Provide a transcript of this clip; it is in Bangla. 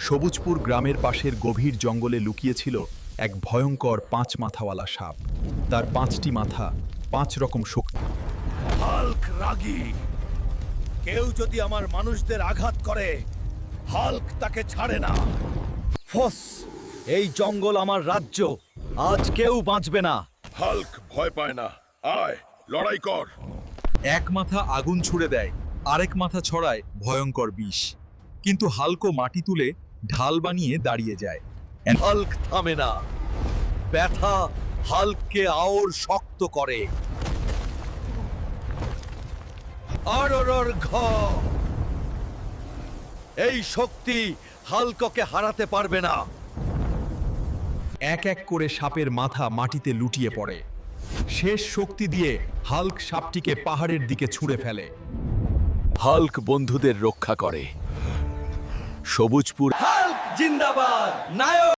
সবুজপুর গ্রামের পাশের গভীর জঙ্গলে লুকিয়েছিল এক ভয়ঙ্কর 5 মাথাওয়ালা সাপ। তার 5টি মাথা, 5 রকম শক্তি। হাল্ক রাগী। কেউ যদি আমার মানুষদের আঘাত করে, হাল্ক তাকে ছাড়ে না। ফস, এই জঙ্গল আমার রাজ্য। আজ কেউ বাঁচবে না। হাল্ক ভয় পায় না। আয়, লড়াই কর। এক মাথা আগুন ছুড়ে দেয়, আরেক মাথা ছড়ায় ভয়ঙ্কর বিষ। কিন্তু হাল্কও মাটি তুলে ঢাল বানিয়ে দাঁড়িয়ে যায়। হাল্ক থামে না। ব্যথা হাল্ককে আওর শক্ত করে। আরর ঘ। এই শক্তি হাল্ককে হারাতে পারবে না। এক এক করে সাপের মাথা মাটিতে লুটিয়ে পড়ে। শেষ শক্তি দিয়ে হাল্ক সাপটিকে পাহাড়ের দিকে ছুঁড়ে ফেলে। হাল্ক বন্ধুদের রক্ষা করে। সবুজপুর হাল্ক জিন্দাবাদ। নায়ক।